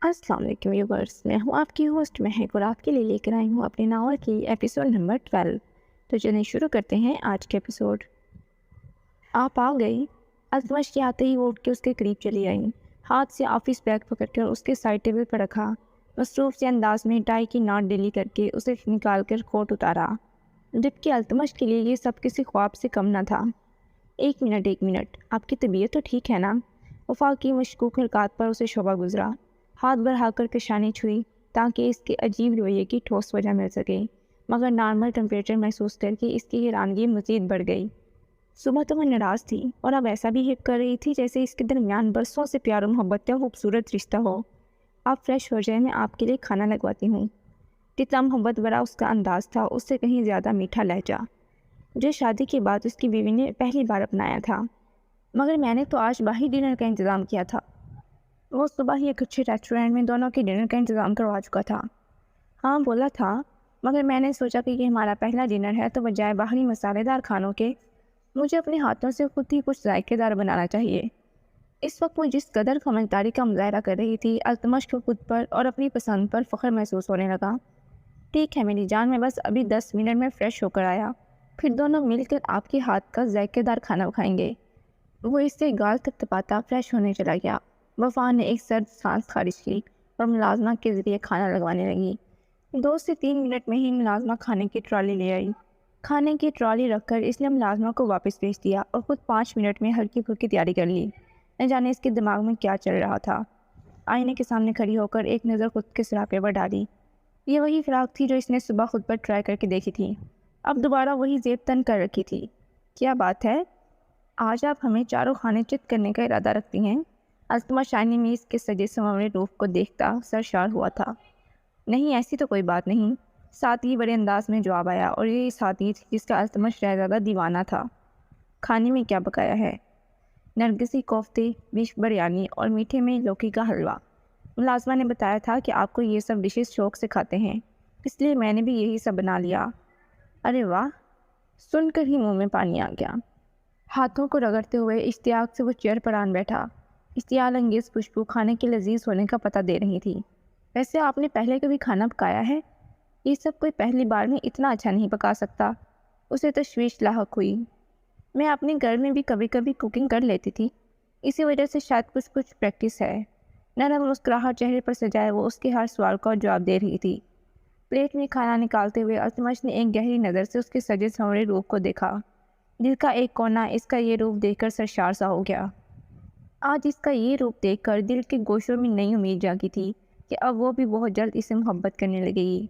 السلام علیکم ویورس، میں ہوں آپ کی ہوسٹ مہک اور آپ کے لیے لے کر آئی ہوں اپنے ناول کی ایپیسوڈ نمبر 12۔ تو چلیں شروع کرتے ہیں آج کے ایپیسوڈ۔ آپ آ گئی؟ التمش کے آتے ہی وہ اٹھ کے اس کے قریب چلی آئیں، ہاتھ سے آفس بیگ پکڑ کر اس کے سائڈ ٹیبل پر رکھا، مصروف سے انداز میں ٹائی کی ناٹ ڈیلی کر کے اسے نکال کر کوٹ اتارا، جبکہ التمش کے لیے یہ سب کسی خواب سے کم نہ تھا۔ ایک منٹ، آپ کی طبیعت تو ٹھیک ہے نا؟ وفا کی مشکوک حرکات پر اسے شعبہ گزرا، ہاتھ بڑھا کر پیشانی چھوئی تاکہ اس کے عجیب رویے کی ٹھوس وجہ مل سکے، مگر نارمل ٹمپریچر محسوس کر کے اس کی حیرانگی مزید بڑھ گئی۔ صبح تو وہ ناراض تھی اور اب ایسا بھی ہیپ کر رہی تھی جیسے اس کے درمیان برسوں سے پیار و محبت کا خوبصورت رشتہ ہو۔ آپ فریش ہو جائیں، میں آپ کے لیے کھانا لگواتی ہوں۔ جتنا محبت بھرا اس کا انداز تھا، اس سے کہیں زیادہ میٹھا لہجہ، جو شادی کے بعد اس کی بیوی نے پہلی بار اپنایا تھا۔ مگر میں نے تو آج باہر ڈنر کا انتظام کیا تھا۔ وہ صبح ہی ایک اچھے ریسٹورینٹ میں دونوں کے ڈنر کا انتظام کروا چکا تھا۔ ہاں بولا تھا، مگر میں نے سوچا کہ یہ ہمارا پہلا ڈنر ہے تو بجائے باہری مسالے دار کھانوں کے مجھے اپنے ہاتھوں سے خود ہی کچھ ذائقے دار بنانا چاہیے۔ اس وقت وہ جس قدر سمجھداری کا مظاہرہ کر رہی تھی، التمش کو خود پر اور اپنی پسند پر فخر محسوس ہونے لگا۔ ٹھیک ہے میری جان، میں بس ابھی 10 منٹ میں فریش ہو کر آیا، پھر دونوں مل کر آپ کے ہاتھ کا ذائقے دار کھانا کھائیں گے۔ وہ اس سے گال تپتپاتا فریش ہونے چلا گیا۔ وفا نے ایک سرد سانس خارج کی اور ملازمہ کے ذریعے کھانا لگوانے لگی۔ 2 سے 3 منٹ میں ہی ملازمہ کھانے کی ٹرالی لے آئی۔ کھانے کی ٹرالی رکھ کر اس نے ملازمہ کو واپس بھیج دیا اور خود 5 منٹ میں ہلکی پھلکی تیاری کر لی۔ نہ جانے اس کے دماغ میں کیا چل رہا تھا۔ آئینے کے سامنے کھڑی ہو کر ایک نظر خود کے سراپے پر ڈالی۔ یہ وہی فراق تھی جو اس نے صبح خود پر ٹرائی کر کے دیکھی تھی، اب دوبارہ وہی زیب تن کر رکھی تھی۔ کیا بات ہے، آج آپ ہمیں چاروں خانے چت کرنے کا ارادہ رکھتی ہیں؟ التمش شائنی میز کے سجے سنورے روف کو دیکھتا سرشار ہوا تھا۔ نہیں، ایسی تو کوئی بات نہیں، سادگی بڑے انداز میں جواب آیا، اور یہ سادگی تھی جس کا التمش شہزادہ دیوانہ تھا۔ کھانے میں کیا پکایا ہے؟ نرگسی کوفتے، بیف بریانی اور میٹھے میں لوکی کا حلوہ۔ ملازمہ نے بتایا تھا کہ آپ کو یہ سب ڈشز شوق سے کھاتے ہیں، اس لیے میں نے بھی یہی سب بنا لیا۔ ارے واہ، سن کر ہی منہ میں پانی آ گیا۔ ہاتھوں کو رگڑتے ہوئے اشتیاق سے وہ چیئر پر آن بیٹھا۔ اشتعال انگیز خوشبو کھانے کے لذیذ ہونے کا پتہ دے رہی تھی۔ ویسے آپ نے پہلے کبھی کھانا پکایا ہے؟ یہ سب کوئی پہلی بار میں اتنا اچھا نہیں پکا سکتا۔ اسے تشویش لاحق ہوئی۔ میں اپنے گھر میں بھی کبھی کبھی کوکنگ کر لیتی تھی، اسی وجہ سے شاید کچھ پریکٹس ہے۔ نرم مسکراہٹ چہرے پر سجائے وہ اس کے ہر سوال کا جواب دے رہی تھی۔ پلیٹ میں کھانا نکالتے ہوئے التمش نے ایک گہری نظر سے اس کے سجے سنورے روپ کو دیکھا۔ دل کا ایک کونا اس کا یہ روپ دیکھ کر سرشار سا ہو گیا۔ آج اس کا یہ روپ دیکھ کر دل کے گوشوں میں نئی امید جاگی تھی کہ اب وہ بھی بہت جلد اسے محبت کرنے لگے گی۔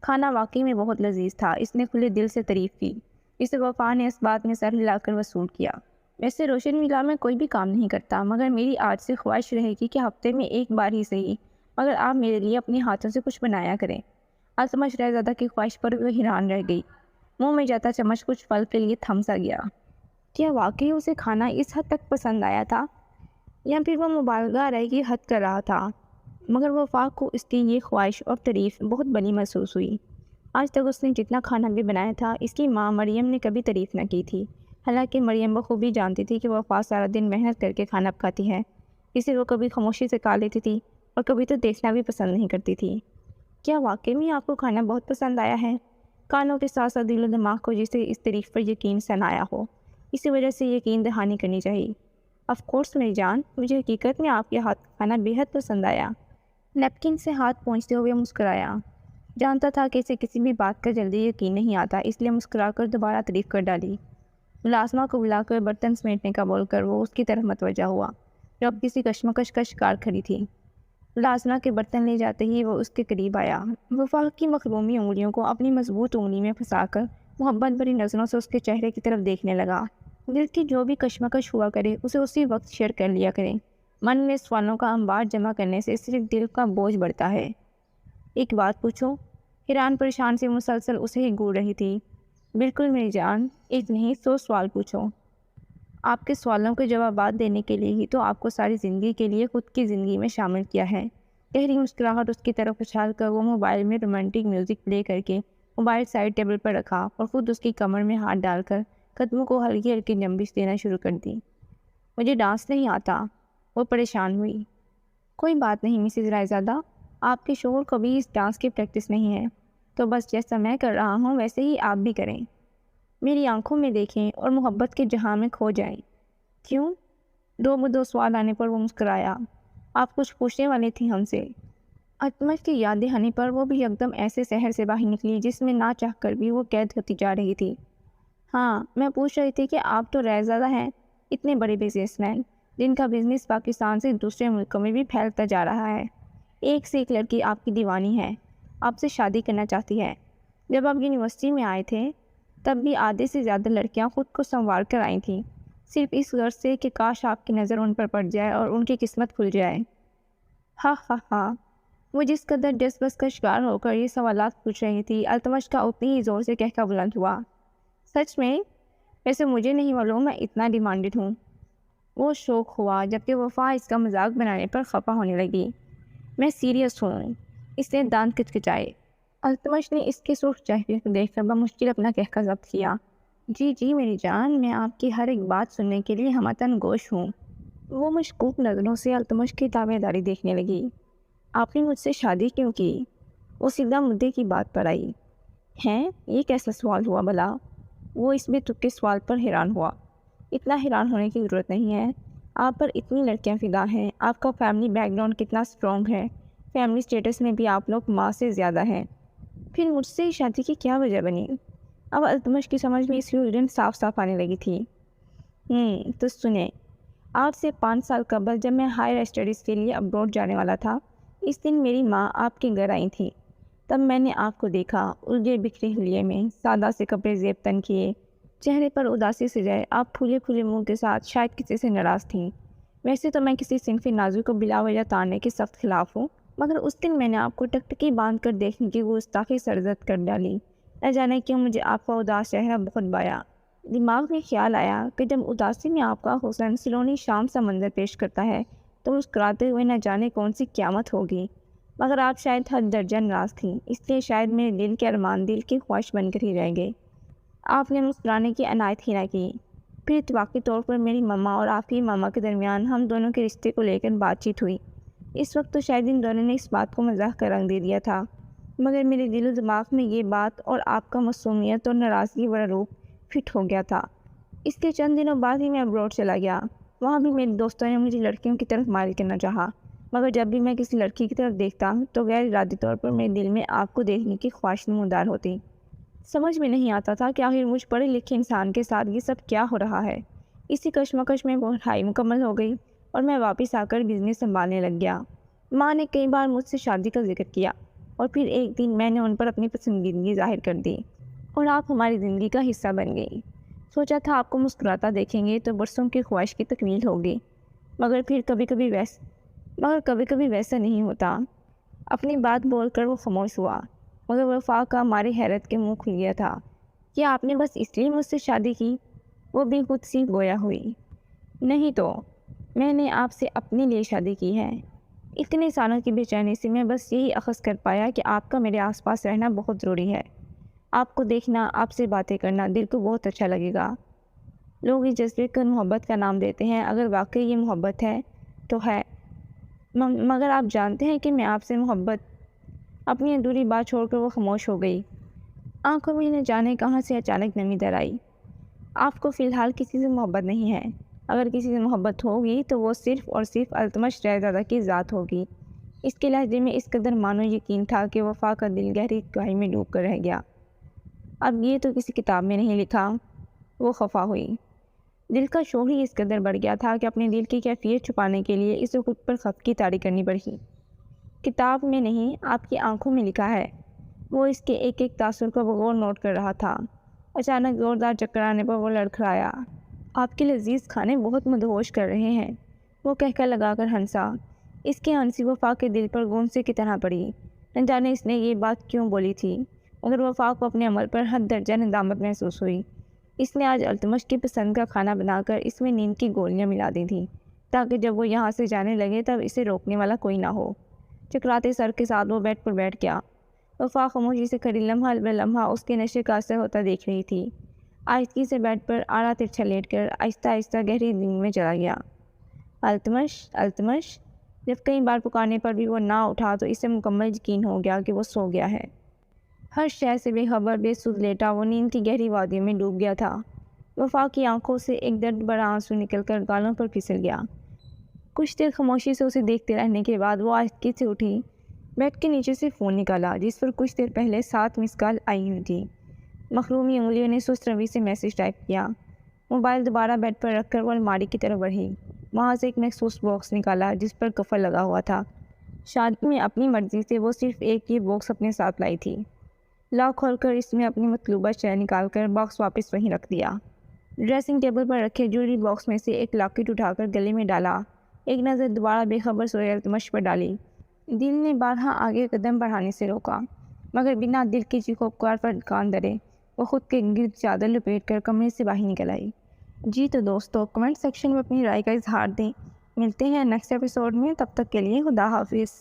کھانا واقعی میں بہت لذیذ تھا، اس نے کھلے دل سے تعریف کی۔ اسے وفا نے اس بات میں سر ہلا کر وصول کیا۔ ویسے روشن ویلا میں کوئی بھی کام نہیں کرتا، مگر میری آج سے خواہش رہے گی کہ ہفتے میں ایک بار ہی صحیح، مگر آپ میرے لیے اپنے ہاتھوں سے کچھ بنایا کریں۔ التمش شہزادہ کی خواہش پر وہ حیران رہ گئی۔ منہ میں جاتا چمچ کچھ پل کے لیے تھم سا گیا۔ کیا واقعی اسے کھانا اس حد تک پسند آیا تھا، یا پھر وہ مبالغہ رائے کی حد کر رہا تھا؟ مگر وفا کو اس کی یہ خواہش اور تعریف بہت بڑی محسوس ہوئی۔ آج تک اس نے جتنا کھانا بھی بنایا تھا، اس کی ماں مریم نے کبھی تعریف نہ کی تھی۔ حالانکہ مریم بخوبی جانتی تھی کہ وفا سارا دن محنت کر کے کھانا پکاتی ہے، اسے وہ کبھی خاموشی سے کھا لیتی تھی اور کبھی تو دیکھنا بھی پسند نہیں کرتی تھی۔ کیا واقعی میں آپ کو کھانا بہت پسند آیا ہے؟ کانوں کے ساتھ ساتھ دل و دماغ کو جسے اس تعریف پر یقین سنایا ہو، اسی وجہ سے یقین دہانی کرنی چاہیے۔ آف کورس میری جان، مجھے حقیقت میں آپ کے ہاتھ کا کھانا بے حد پسند آیا۔ نیپکن سے ہاتھ پونچھتے ہوئے مسکرایا۔ جانتا تھا کہ اسے کسی بھی بات کا جلدی یقین نہیں آتا، اس لیے مسکرا کر دوبارہ تعریف کر ڈالی۔ ملازمہ کو بلا کر برتن سمیٹنے کا بول کر وہ اس کی طرف متوجہ ہوا، جو اب کسی کشمکش کا شکار کھڑی تھی۔ ملازمہ کے برتن لے جاتے ہی وہ اس کے قریب آیا۔ وفا کی مخرومی انگلیوں کو اپنی مضبوط انگلی میں پھنسا کر محبت بھری نظروں سے اس کے چہرے کی طرف دیکھنے لگا۔ دل کی جو بھی کشمکش ہوا کرے اسے اسی وقت شیئر کر لیا کرے، من میں سوالوں کا انبار جمع کرنے سے صرف دل کا بوجھ بڑھتا ہے۔ ایک بات پوچھوں؟ حیران پریشان سے مسلسل اسے ہی گھور رہی تھی۔ بالکل میری جان، ایک نہیں 100 سوال پوچھو۔ آپ کے سوالوں کے جوابات دینے کے لیے ہی تو آپ کو ساری زندگی کے لیے خود کی زندگی میں شامل کیا ہے۔ گہری مسکراہٹ اس کی طرف اچھال کر وہ موبائل میں رومانٹک میوزک پلے کر کے موبائل سائڈ ٹیبل پر رکھا اور خود اس کی کمر میں ہاتھ ڈال کر قدموں کو ہلکی ہلکی جنبش دینا شروع کر دی۔ مجھے ڈانس نہیں آتا، وہ پریشان ہوئی۔ کوئی بات نہیں مسز رائزادہ، آپ کے شوہر کو بھی اس ڈانس کی پریکٹس نہیں ہے، تو بس جیسا میں کر رہا ہوں ویسے ہی آپ بھی کریں، میری آنکھوں میں دیکھیں اور محبت کے جہاں میں کھو جائیں۔ کیوں؟ دو سوال آنے پر وہ مسکرایا۔ آپ کچھ پوچھنے والی تھی ہم سے؟ التمش کی یاد دہانی پر وہ بھی ایک دم ایسے شہر سے باہر نکلی جس میں نہ چاہ کر بھی وہ قید ہوتی جا رہی تھی۔ ہاں، میں پوچھ رہی تھی کہ آپ تو رائزادہ ہیں، اتنے بڑے بزنس مین جن کا بزنس پاکستان سے دوسرے ملکوں میں بھی پھیلتا جا رہا ہے۔ ایک سے ایک لڑکی آپ کی دیوانی ہے، آپ سے شادی کرنا چاہتی ہے۔ جب آپ یونیورسٹی میں آئے تھے تب بھی آدھے سے زیادہ لڑکیاں خود کو سنوار کر آئی تھیں، صرف اس غرض سے کہ کاش آپ کی نظر ان پر پڑ جائے اور ان کی قسمت کھل جائے۔ ہاں ہاں ہاں، وہ جس قدر ڈس بس کا شکار ہو کر یہ سوالات پوچھ رہی تھی، التمش کا اتنی ہی زور سے کہکا بلند ہوا۔ سچ میں؟ ویسے مجھے نہیں معلوم میں اتنا ڈیمانڈڈ ہوں۔ وہ شوق ہوا جبکہ وفا اس کا مذاق بنانے پر خفا ہونے لگی۔ میں سیریس ہوں، اس نے دانت کچکچائے۔ التمش نے اس کے سرخ چہرے کو دیکھ کر بمشکل اپنا کہکا ضبط کیا۔ جی میری جان، میں آپ کی ہر ایک بات سننے کے لیے ہمتن گوش ہوں۔ وہ مشکوک نظروں سے التمش کی تابع داری دیکھنے لگی۔ آپ نے مجھ سے شادی کیوں کی؟ وہ سیدھا مدعے کی بات پر آئی۔ ہیں؟ یہ کیسا سوال ہوا بھلا؟ وہ اس بے تک کے سوال پر حیران ہوا۔ اتنا حیران ہونے کی ضرورت نہیں ہے، آپ پر اتنی لڑکیاں فدا ہیں، آپ کا فیملی بیک گراؤنڈ کتنا اسٹرانگ ہے، فیملی اسٹیٹس میں بھی آپ لوگ ماں سے زیادہ ہیں، پھر مجھ سے شادی کی کیا وجہ بنی؟ اب التمش کی سمجھ میں اس کی الجھن صاف صاف آنے لگی تھی۔ تو سنیں، آج سے 5 سال قبل جب میں ہائر اسٹڈیز کے لیے ابروڈ جانے والا تھا، اس دن میری ماں آپ کے گھر آئی تھی۔ تب میں نے آپ کو دیکھا، الجھے بکھرے حلیے میں، سادہ سے کپڑے زیب تن کیے، چہرے پر اداسی سجائے، آپ پھولے پھولے منہ کے ساتھ شاید کسی سے ناراض تھیں۔ ویسے تو میں کسی صنفی نازک کو بلا وجہ تاننے کے سخت خلاف ہوں، مگر اس دن میں نے آپ کو ٹکٹکی باندھ کر دیکھنے کی گستاخی سرزد کر ڈالی۔ نہ جانے کیوں مجھے آپ کا اداس چہرہ بہت بایا۔ دماغ میں خیال آیا کہ جب اداسی میں آپ کا حسن سلونی شام سا منظر پیش کرتا ہے تو مسکراتے ہوئے نہ جانے کون سی قیامت ہوگی، مگر آپ شاید حد درجہ ناراض تھیں، اس لیے شاید میرے دل کے ارمان دل کی خواہش بن کر ہی رہ گئے۔ آپ نے مسکرانے کی عنایت ہی نہ کی۔ پھر اتفاقی طور پر میری ماما اور آپ کی ماما کے درمیان ہم دونوں کے رشتے کو لے کر بات چیت ہوئی۔ اس وقت تو شاید ان دونوں نے اس بات کو مزاح کا رنگ دے دیا تھا، مگر میرے دل و دماغ میں یہ بات اور آپ کا معصومیت اور ناراضگی والا روپ فٹ ہو گیا تھا۔ اس کے چند دنوں بعد ہی میں ابروڈ چلا گیا۔ وہاں بھی میرے دوستوں نے مجھے لڑکیوں کی طرف مائل کرنا چاہا، مگر جب بھی میں کسی لڑکی کی طرف دیکھتا تو غیر ارادی طور پر میرے دل میں آپ کو دیکھنے کی خواہش نمودار ہوتی۔ سمجھ میں نہیں آتا تھا کہ آخر مجھ پڑھے لکھے انسان کے ساتھ یہ سب کیا ہو رہا ہے۔ اسی کشمکش میں پڑھائی مکمل ہو گئی اور میں واپس آ کر بزنس سنبھالنے لگ گیا۔ ماں نے کئی بار مجھ سے شادی کا ذکر کیا اور پھر ایک دن میں نے ان پر اپنی پسندیدگی ظاہر کر دی اور آپ ہماری زندگی کا حصہ بن گئی۔ سوچا تھا آپ کو مسکراتا دیکھیں گے تو برسوں کی خواہش کی تکمیل ہوگی، مگر کبھی کبھی ویسا نہیں ہوتا۔ اپنی بات بول کر وہ خاموش ہوا، مگر وفا کا ہماری حیرت کے منہ کھل گیا تھا۔ کیا آپ نے بس اس لیے مجھ سے شادی کی؟ وہ بھی خود سی گویا ہوئی۔ نہیں تو میں نے آپ سے اپنے لیے شادی کی ہے۔ اتنے سالوں کی بے چینی سے میں بس یہی اخذ کر پایا کہ آپ کا میرے آس پاس رہنا بہت ضروری ہے۔ آپ کو دیکھنا، آپ سے باتیں کرنا دل کو بہت اچھا لگے گا۔ لوگ اس جذبے کو محبت کا نام دیتے ہیں، اگر واقعی یہ محبت ہے تو ہے، مگر آپ جانتے ہیں کہ میں آپ سے محبت… اپنی ادھوری بات چھوڑ کر وہ خاموش ہو گئی۔ آنکھوں میں نہ جانے کہاں سے اچانک نمی در آئی۔ آپ کو فی الحال کسی سے محبت نہیں ہے، اگر کسی سے محبت ہوگی تو وہ صرف اور صرف التمش رائزادہ کی ذات ہوگی۔ اس کے لہجے میں اس قدر مانو یقین تھا کہ وفا کا دل گہری گہرائی میں ڈوب کر رہ گیا۔ اب یہ تو کسی کتاب میں نہیں لکھا۔ وہ خفا ہوئی۔ دل کا شور ہی اس قدر بڑھ گیا تھا کہ اپنے دل کی کیفیت چھپانے کے لیے اسے خود پر خط کی طاری کرنی پڑی۔ کتاب میں نہیں، آپ کی آنکھوں میں لکھا ہے۔ وہ اس کے ایک ایک تاثر کو بغور نوٹ کر رہا تھا۔ اچانک زوردار چکر آنے پر وہ لڑکھڑایا۔ آپ کے لذیذ کھانے بہت مدہوش کر رہے ہیں، وہ کہہ کر لگا کر ہنسا۔ اس کے ہنسی وفا کے دل پر گوند سے کی طرح پڑی۔ نہ جانے اس نے یہ بات کیوں بولی تھی، مگر وفا کو اپنے عمل پر حد درجہ ندامت محسوس ہوئی۔ اس نے آج التمش کی پسند کا کھانا بنا کر اس میں نیند کی گولیاں ملا دی تھیں تاکہ جب وہ یہاں سے جانے لگے تب اسے روکنے والا کوئی نہ ہو۔ چکراتے سر کے ساتھ وہ بیڈ پر بیٹھ گیا۔ وفا خاموشی سے کھڑی لمحہ بہ لمحہ اس کے نشے کا اثر ہوتا دیکھ رہی تھی۔ آہستگی سے بیڈ پر آڑا ترچھا لیٹ کر آہستہ آہستہ گہری نیند میں چلا گیا۔ التمش، جب کئی بار پکارنے پر بھی وہ نہ اٹھا تو اسے مکمل یقین ہو گیا کہ وہ سو گیا ہے۔ ہر شے سے بے خبر بے سود لیٹا وہ نیند کی گہری وادی میں ڈوب گیا تھا۔ وفا کی آنکھوں سے ایک درد بھرا آنسو نکل کر گالوں پر پھسل گیا۔ کچھ دیر خاموشی سے اسے دیکھتے رہنے کے بعد وہ آہستگی سے اٹھی، بیڈ کے نیچے سے فون نکالا جس پر کچھ دیر پہلے 7 مس کال آئی ہوئی تھی۔ مخرومی انگلیوں نے سست روی سے میسج ٹائپ کیا۔ موبائل دوبارہ بیڈ پر رکھ کر وہ الماری کی طرف بڑھی۔ وہاں سے ایک مخصوص باکس نکالا جس پر کفر لگا ہوا تھا۔ شادی میں اپنی مرضی سے وہ صرف ایک ہی باکس اپنے ساتھ لائی تھی۔ لاک کھول کر اس میں اپنی مطلوبہ شے نکال کر باکس واپس وہیں رکھ دیا۔ ڈریسنگ ٹیبل پر رکھے جویلری باکس میں سے ایک لاکٹ اٹھا کر گلے میں ڈالا۔ ایک نظر دوبارہ بے خبر سوئے التمش پر ڈالی۔ دل نے بارہا آگے قدم بڑھانے سے روکا، مگر بنا دل کی چیخو پکار پر کان دھرے وہ خود کے گرد چادر لپیٹ کر کمرے سے باہر نکل آئی۔ جی تو دوستو، کمنٹ سیکشن میں اپنی رائے کا اظہار دیں۔ ملتے ہیں نیکسٹ ایپیسوڈ میں، تب تک کے لیے خدا حافظ۔